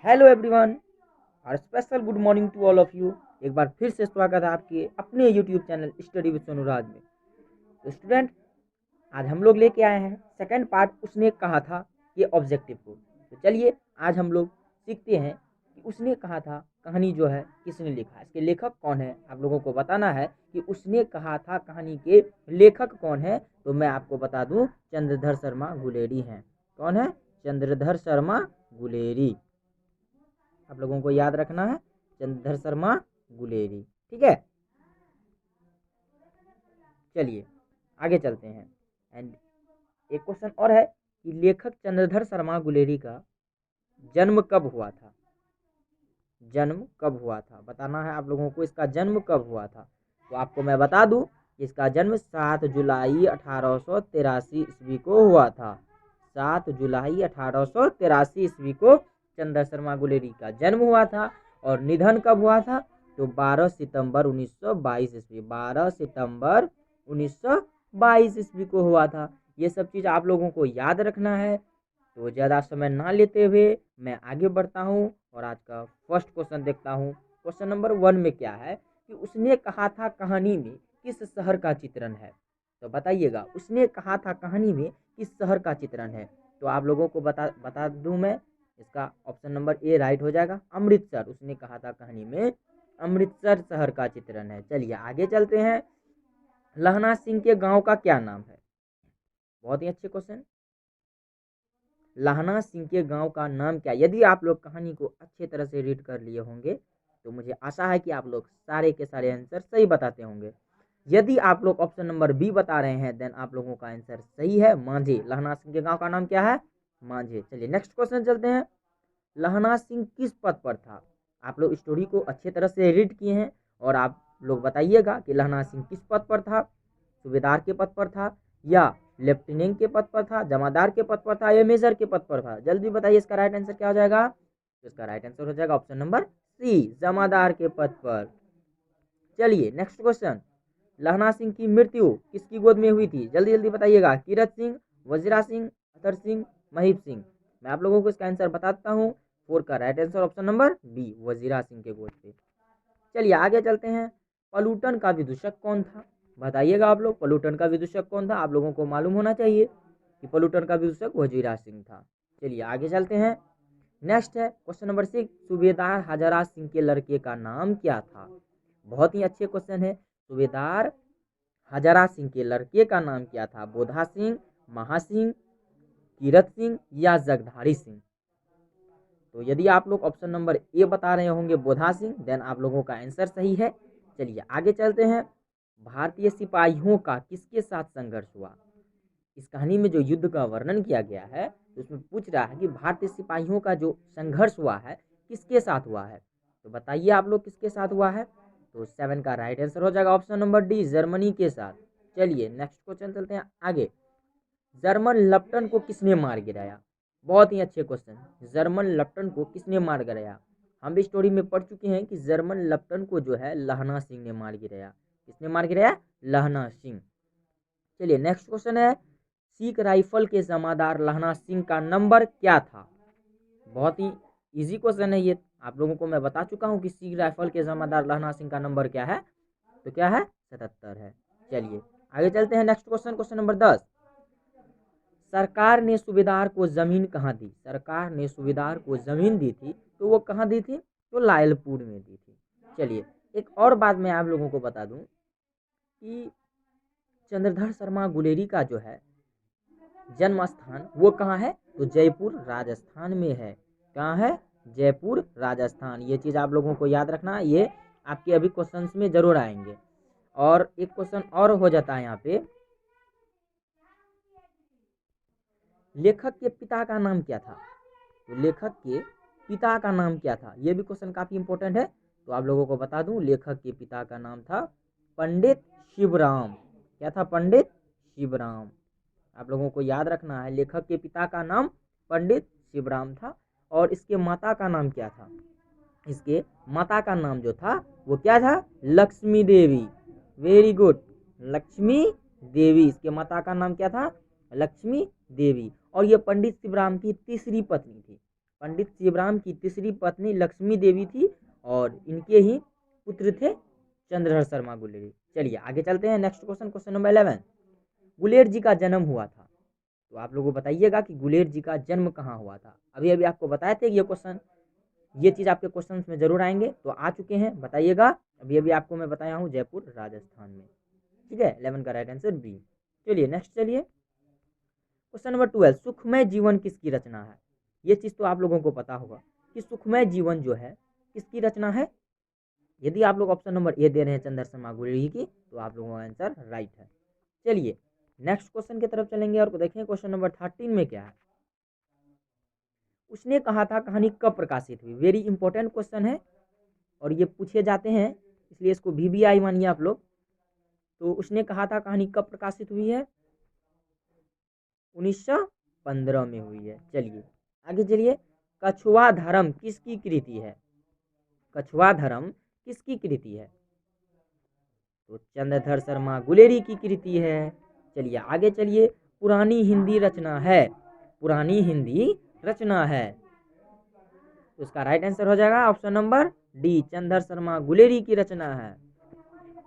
Hello everyone और special good morning to all of you. एक बार फिर से स्वागत है आपके अपने YouTube channel study with Sonuraj में। तो स्टूडेंट, आज हम लोग लेके आए हैं सेकंड पार्ट उसने कहा था ये ऑब्जेक्टिव को। तो चलिए आज हम लोग सीखते हैं कि उसने कहा था कहानी जो है किसने लिखा, इसके लेखक कौन है। आप लोगों को बताना है कि उसने कहा था कहानी के लेखक कौन है। तो मैं आपको बता दूं, चंद्रधर शर्मा गुलेरी हैं। कौन है? चंद्रधर शर्मा गुलेरी। आप लोगों को याद रखना है, चंद्रधर शर्मा गुलेरी। ठीक है, चलिए आगे चलते हैं। एंड एक क्वेश्चन और है कि लेखक चंद्रधर शर्मा गुलेरी का जन्म कब हुआ था। जन्म कब हुआ था बताना है आप लोगों को, इसका जन्म कब हुआ था। तो आपको मैं बता दूं, इसका जन्म 7 जुलाई 1883 ईस्वी को हुआ था। 7 जुलाई 1883 ईस्वी को चंद्र शर्मा गुलेरी का जन्म हुआ था। और निधन कब हुआ था? तो 12 सितंबर 1922 ईस्वी, 12 सितंबर 1922 ईस्वी को हुआ था। ये सब चीज़ आप लोगों को याद रखना है। तो ज़्यादा समय ना लेते हुए मैं आगे बढ़ता हूँ और आज का फर्स्ट क्वेश्चन देखता हूँ। क्वेश्चन नंबर 1 में क्या है कि उसने कहा था कहानी में किस शहर का चित्रण है। तो बताइएगा, उसने कहा था कहानी में किस शहर का चित्रण है। तो आप लोगों को बता दूं मैं, इसका ऑप्शन नंबर ए राइट हो जाएगा, अमृतसर। उसने कहा था कहानी में अमृतसर शहर का चित्रण है। चलिए आगे चलते हैं। लहना सिंह के गांव का क्या नाम है? बहुत ही अच्छे क्वेश्चन। लहना सिंह के गांव का नाम क्या? यदि आप लोग कहानी को अच्छे तरह से रीड कर लिए होंगे तो मुझे आशा है कि आप लोग सारे के सारे आंसर सही बताते होंगे। यदि आप लोग ऑप्शन नंबर बी बता रहे हैं देन आप लोगों का आंसर सही है, मांझे। लहना सिंह के गांव का नाम क्या है? मांझे। चलिए नेक्स्ट क्वेश्चन चलते हैं। लहना सिंह किस पद पर था? आप लोग स्टोरी को अच्छे तरह से रीड किए हैं और आप लोग बताइएगा कि लहना सिंह किस पद पर था। सूबेदार के पद पर था, या लेफ्टिनेंट के पद पर था, जमादार के पद पर था, या मेजर के पद पर था? जल्दी बताइए, इसका राइट आंसर क्या हो जाएगा? तो इसका राइट आंसर हो जाएगा ऑप्शन नंबर सी, जमादार के पद पर। चलिए नेक्स्ट क्वेश्चन। लहना सिंह की मृत्यु किसकी गोद में हुई थी? जल्दी जल्दी बताइएगा। कीरत सिंह, वजीरा सिंह, अतर सिंह, महीप सिंह? मैं आप लोगों को इसका आंसर बताता हूँ। 4 का right answer option number B, Wazira Singh के गोद पे। चलिए आगे चलते हैं। पलूटन का विदूषक कौन था? बताइएगा आप लोग, पलूटन का विदूषक कौन था? आप लोगों को मालूम होना चाहिए कि पलूटन का विदूषक वजीरा सिंह था। चलिए आगे चलते हैं। नेक्स्ट है क्वेश्चन नंबर 6। सूबेदार हजारा सिंह के लड़के का नाम क्या था? बहुत ही अच्छे क्वेश्चन है। सूबेदार हजारा सिंह के लड़के का नाम क्या था? बोधा सिंह, महासिंह, कीरत सिंह, या जगधारी सिंह? तो यदि आप लोग ऑप्शन नंबर ए बता रहे होंगे बोधा सिंह, देन आप लोगों का आंसर सही है। चलिए आगे चलते हैं। भारतीय सिपाहियों का किसके साथ संघर्ष हुआ? इस कहानी में जो युद्ध का वर्णन किया गया है तो उसमें पूछ रहा है कि भारतीय सिपाहियों का जो संघर्ष हुआ है किसके साथ हुआ है। तो बताइए आप लोग किसके साथ हुआ है। तो 7 का राइट आंसर हो जाएगा ऑप्शन नंबर डी, जर्मनी के साथ। चलिए नेक्स्ट क्वेश्चन चलते हैं आगे। जर्मन लेफ्टन को किसने मार गिराया? बहुत ही अच्छे क्वेश्चन। जर्मन लेफ्टन को किसने मार गिराया? हम भी स्टोरी में पढ़ चुके हैं कि जर्मन लेफ्टन को जो है लहना सिंह ने मार गिराया। किसने मार गिराया? लहना सिंह। चलिए नेक्स्ट क्वेश्चन है। सिख राइफल के जमादार लहना सिंह का नंबर क्या था? बहुत ही इजी क्वेश्चन है ये। आप लोगों को मैं बता चुका हूँ कि सिख राइफल के जमादार लहना सिंह का नंबर क्या है। तो क्या है? 77 है। चलिए आगे चलते हैं। Next question, question number 10। सरकार ने सूबेदार को जमीन कहाँ दी? सरकार ने सूबेदार को जमीन दी थी तो वो कहाँ दी थी? तो लायलपुर में दी थी। चलिए एक और बात मैं आप लोगों को बता दूं कि चंद्रधर शर्मा गुलेरी का जो है जन्म स्थान वो कहाँ है? तो जयपुर राजस्थान में है। कहाँ है? जयपुर राजस्थान। ये चीज़ आप लोगों को याद रखना, ये आपके अभी क्वेश्चंस में जरूर आएंगे। और एक क्वेश्चन और हो जाता है यहाँ पे, लेखक के पिता का नाम क्या था? तो लेखक के पिता का नाम क्या था? ये भी क्वेश्चन काफी इंपॉर्टेंट है। तो आप लोगों को बता दूं, लेखक के पिता का नाम था पंडित शिवराम। क्या था? पंडित शिवराम। आप लोगों को याद रखना है, लेखक के पिता का नाम पंडित शिवराम था। और इसके माता का नाम क्या था? इसके माता का नाम जो था वो क्या था? लक्ष्मी देवी। वेरी गुड, लक्ष्मी देवी। इसके माता का नाम क्या था? लक्ष्मी देवी। और ये पंडित शिवराम की तीसरी पत्नी थी। पंडित शिवराम की तीसरी पत्नी लक्ष्मी देवी थी और इनके ही पुत्र थे चंद्रधर शर्मा गुलेरी। चलिए आगे चलते हैं। Next question, question number 11, Guler ji का जन्म हुआ था। तो आप लोगों को बताइएगा कि गुलेर जी का जन्म कहाँ हुआ था। अभी अभी आपको बताए थे ये क्वेश्चन, ये चीज़ आपके क्वेश्चन में जरूर आएंगे, तो आ चुके हैं, बताइएगा। अभी अभी आपको मैं बताया हूँ, जयपुर राजस्थान में। ठीक है, 11 का राइट आंसर बी। चलिए नेक्स्ट, चलिए क्वेश्चन नंबर 12, सुखमय जीवन किसकी रचना है। ये चीज़ तो आप लोगों को पता होगा कि सुखमय जीवन जो है किसकी रचना है। यदि आप लोग ऑप्शन नंबर ए दे रहे हैं चंद्र शर्मा गुलेरी की, तो आप लोगों का आंसर राइट है। चलिए नेक्स्ट क्वेश्चन की तरफ चलेंगे और देखें क्वेश्चन नंबर 13 में क्या है। उसने कहा था कहानी कब प्रकाशित हुई। वेरी इंपॉर्टेंट क्वेश्चन है और ये पूछे जाते हैं, इसलिए इसको VBI मानिए आप लोग। तो उसने कहा था कहानी कब प्रकाशित हुई है, 1915 में हुई है। चलिए आगे चलिए, कछुआ धर्म किसकी कृति है। कछुआ धर्म किसकी कृति है, तो चंद्रधर शर्मा गुलेरी की कृति है। चलिए आगे चलिए, पुरानी हिंदी रचना है, पुरानी हिंदी रचना है, तो इसका राइट आंसर हो जाएगा option number D, Chandradhar Sharma Guleri की रचना है।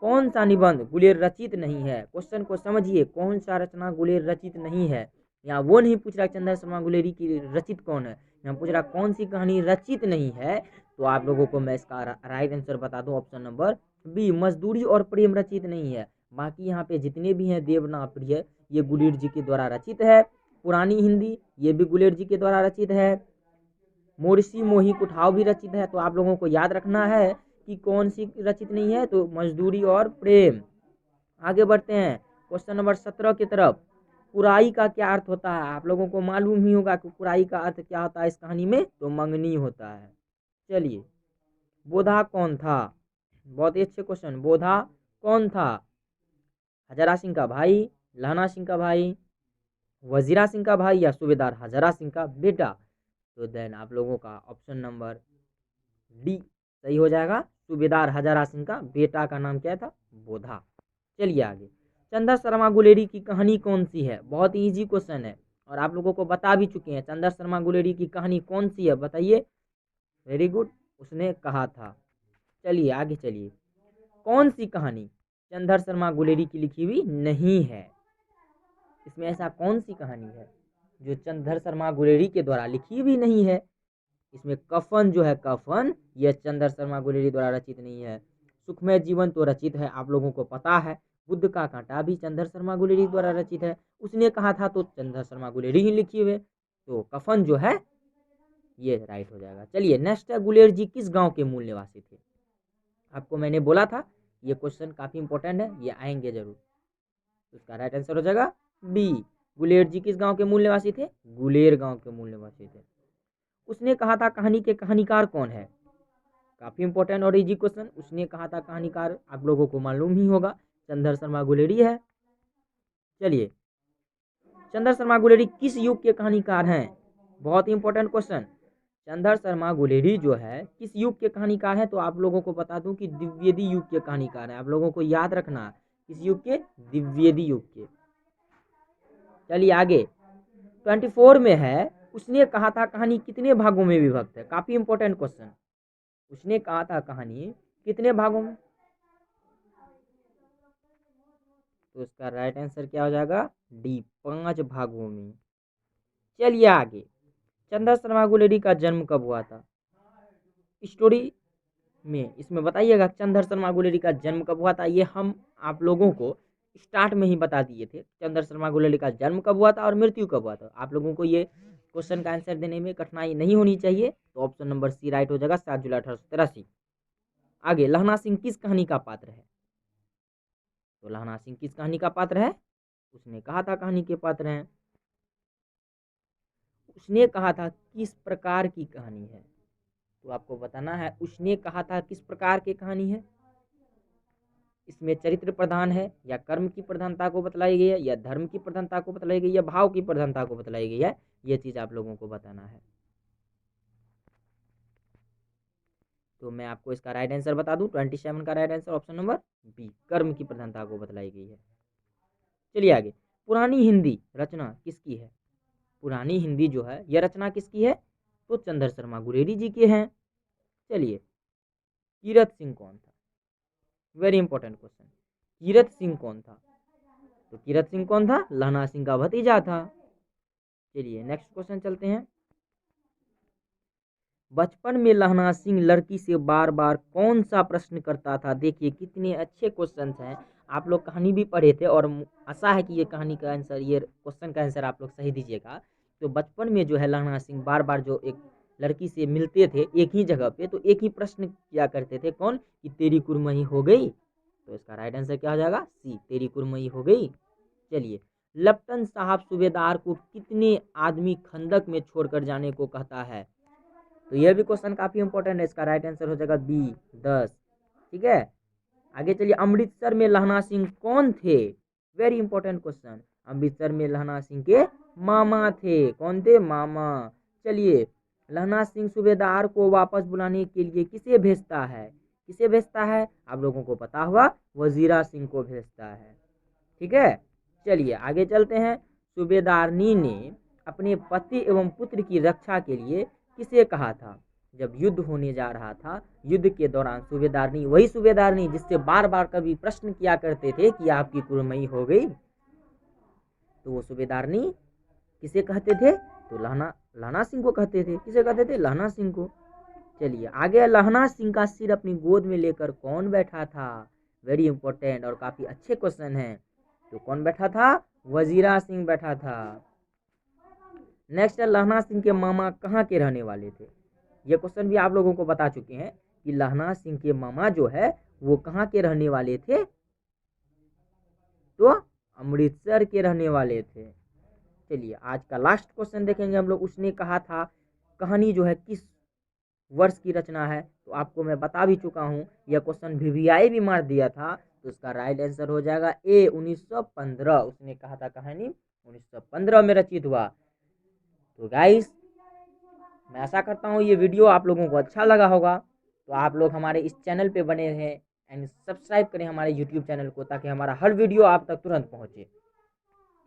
कौन सा निबंध गुलेर रचित नहीं है। क्वेश्चन को समझिए, कौन सा रचना गुलेर रचित नहीं है। यहाँ वो नहीं पूछ रहा चंद्र शर्मा गुलेरी की रचित कौन है, यहाँ पूछ रहा कौन सी कहानी रचित नहीं है। तो आप लोगों को मैं इसका राइट आंसर बता दूं, ऑप्शन नंबर बी, मजदूरी और प्रेम रचित नहीं है। बाकी यहाँ पे जितने भी हैं देवना प्रिय, ये गुलेर जी के द्वारा रचित है। पुरानी हिंदी, ये भी गुलेर जी के द्वारा रचित है। मोरसी मोही कुठाव भी रचित है। तो आप लोगों को याद रखना है कि कौन सी रचित नहीं है, तो मजदूरी और प्रेम। आगे बढ़ते हैं क्वेश्चन नंबर 17 की तरफ। पुराई का क्या अर्थ होता है। आप लोगों को मालूम ही होगा कि पुराई का अर्थ क्या होता है इस कहानी में, तो मंगनी होता है। चलिए, बोधा कौन था। बहुत ही अच्छे क्वेश्चन, बोधा कौन था। हजारा सिंह का भाई, लहना सिंह का भाई, वजीरा सिंह का भाई, या सूबेदार हजारा सिंह का बेटा। तो देन आप लोगों का ऑप्शन नंबर डी सही हो जाएगा। सूबेदार हजारा सिंह का बेटा का नाम क्या था, बोधा। चलिए आगे, चंद्र शर्मा गुलेरी की कहानी कौन सी है। बहुत ही इजी क्वेश्चन है और आप लोगों को बता भी चुके हैं। चंद्र शर्मा गुलेरी की कहानी कौन सी है, बताइए। वेरी गुड, उसने कहा था। चलिए आगे चलिए, कौन सी कहानी चंद्र शर्मा गुलेरी की लिखी हुई नहीं है। इसमें ऐसा कौन सी कहानी है जो चंद्र शर्मा गुलेरी के द्वारा लिखी हुई नहीं है। इसमें कफन जो है, कफन, यह चंद्र शर्मा गुलेरी द्वारा रचित नहीं है। सुखमय जीवन तो रचित है, आप लोगों को पता है। बुद्ध का कांटा भी चंद्र शर्मा गुलेरी द्वारा रचित है। उसने कहा था तो चंद्र शर्मा गुलेरी ही लिखी हुए, तो कफन जो है ये राइट हो जाएगा। चलिए नेक्स्ट है, गुलेर जी किस गांव के मूल निवासी थे। आपको मैंने बोला था ये क्वेश्चन काफी इंपॉर्टेंट है, ये आएंगे जरूर। तो इसका राइट आंसर हो जाएगा बी, गुलेर जी किस गांव के मूल निवासी थे, गुलेर गांव के मूल निवासी थे। उसने कहा था कहानी के कहानीकार कौन है। काफी इंपॉर्टेंट और इजी क्वेश्चन। उसने कहा था कहानीकार आप लोगों को मालूम ही होगा, चंद्र शर्मा गुलेरी है। चलिए, चंद्र शर्मा गुलेरी किस युग के कहानीकार हैं। बहुत ही इंपॉर्टेंट क्वेश्चन। चंद्र शर्मा गुलेरी जो है किस युग के कहानीकार हैं, तो आप लोगों को बता दूं कि द्विवेदी युग के कहानीकार हैं। आप लोगों को याद रखना, किस युग के, द्विवेदी युग के। चलिए आगे, 24 में है, उसने कहा था कहानी कितने भागों में विभक्त है। काफी इंपॉर्टेंट क्वेश्चन। उसने कहा था कहानी कितने भागों में, तो इसका राइट आंसर क्या हो जाएगा, डी, 5 भागों में। चलिए आगे, चंद्र शर्मा गुलेरी का जन्म कब हुआ था। स्टोरी में इसमें बताइएगा चंद्र शर्मा गुलेरी का जन्म कब हुआ था। ये हम आप लोगों को स्टार्ट में ही बता दिए थे, चंद्र शर्मा गुलेरी का जन्म कब हुआ था और मृत्यु कब हुआ था। आप लोगों को ये क्वेश्चन का आंसर देने में कठिनाई नहीं होनी चाहिए, तो ऑप्शन नंबर सी राइट हो जाएगा, 7 जुलाई 1883। आगे, लहना सिंह किस कहानी का पात्र है, तो लहना सिंह किस कहानी का पात्र है, उसने कहा था कहानी के पात्र हैं। उसने कहा था किस प्रकार की कहानी है, तो आपको बताना है उसने कहा था किस प्रकार की कहानी है। इसमें चरित्र प्रधान है, या कर्म की प्रधानता को बतलाई गई है, या धर्म की प्रधानता को बतलाई गई है, या भाव की प्रधानता को बतलाई गई है। ये चीज आप लोगों को बताना है। तो मैं आपको इसका राइट आंसर बता दूं, 27 का right answer option number B, कर्म की प्रधानता को बतलाई गई है। चलिए आगे, पुरानी हिंदी रचना किसकी है। पुरानी हिंदी जो है यह रचना किसकी है, तो चंद्र शर्मा गुरेरी जी के हैं। चलिए, कीरत सिंह कौन था? Very important question. Kirat Singh कौन था? तो कीरत सिंह कौन था? लहना सिंह का भतीजा था। चलिए नेक्स्ट क्वेश्चन चलते हैं। बचपन में लहना सिंह लड़की से बार बार कौन सा प्रश्न करता था? देखिए कितने अच्छे क्वेश्चन हैं। आप लोग कहानी भी पढ़े थे और आशा है कि ये कहानी का आंसर, ये क्वेश्चन का आंसर आप लोग सही दीजिएगा। तो बचपन में जो है लहना सिंह बार बार जो एक लड़की से मिलते थे एक ही जगह पे, तो एक ही प्रश्न किया करते थे, कौन? कि तेरी कुरमई हो गई। तो इसका राइट आंसर क्या हो जाएगा? सी, तेरी कुरमई हो गई। चलिए, लेफ्टिनेंट साहब सूबेदार को कितने आदमी खंदक में छोड़कर जाने को कहता है? तो यह भी क्वेश्चन काफी इंपॉर्टेंट है। इसका राइट आंसर हो जाएगा बी, 10। ठीक है, आगे चलिए। अमृतसर में लहना सिंह कौन थे? Very important question. अमृतसर में लहना सिंह के मामा थे। कौन थे? मामा। चलिए, लहना सिंह सूबेदार को वापस बुलाने के लिए किसे भेजता है? किसे भेजता है? आप लोगों को पता हुआ, वजीरा सिंह को भेजता है। ठीक है, चलिए आगे चलते हैं। सूबेदारनी ने अपने पति एवं पुत्र की रक्षा के लिए किसे कहा था? जब युद्ध होने जा रहा था, युद्ध के दौरान सूबेदारनी, वही सूबेदारनी जिससे बार बार कभी प्रश्न किया करते थे कि आपकी कुरमई हो गई, तो वो सूबेदारनी किसे कहते थे? तो लहना सिंह को कहते थे। किसे कहते थे? लहना सिंह को। चलिए आगे, लहना सिंह का सिर अपनी गोद में लेकर कौन बैठा था? वेरी इंपॉर्टेंट और काफी अच्छे क्वेश्चन हैं। तो कौन बैठा था? वजीरा सिंह बैठा था। नेक्स्ट है, लहना सिंह के मामा कहाँ के रहने वाले थे? ये क्वेश्चन भी आप लोगों को बता चुके हैं कि लहना सिंह के मामा जो है वो कहाँ के रहने वाले थे? तो अमृतसर के रहने वाले थे। चलिए आज का लास्ट क्वेश्चन देखेंगे हम लोग। उसने कहा था कहानी जो है किस वर्ष की रचना है? तो आपको मैं बता भी चुका हूँ, यह क्वेश्चन VVI भी मार दिया था। तो उसका राइट आंसर हो जाएगा ए, 1915। उसने कहा था कहानी 1915 में रचित हुआ। तो गाइस, मैं आशा करता हूँ ये वीडियो आप लोगों को अच्छा लगा होगा। तो आप लोग हमारे इस चैनल पे बने रहें एंड सब्सक्राइब करें हमारे यूट्यूब चैनल को, ताकि हमारा हर वीडियो आप तक तुरंत पहुँचे।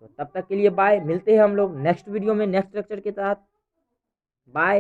तो तब तक के लिए बाय, मिलते हैं हम लोग नेक्स्ट वीडियो में नेक्स्ट लेक्चर के साथ। बाय।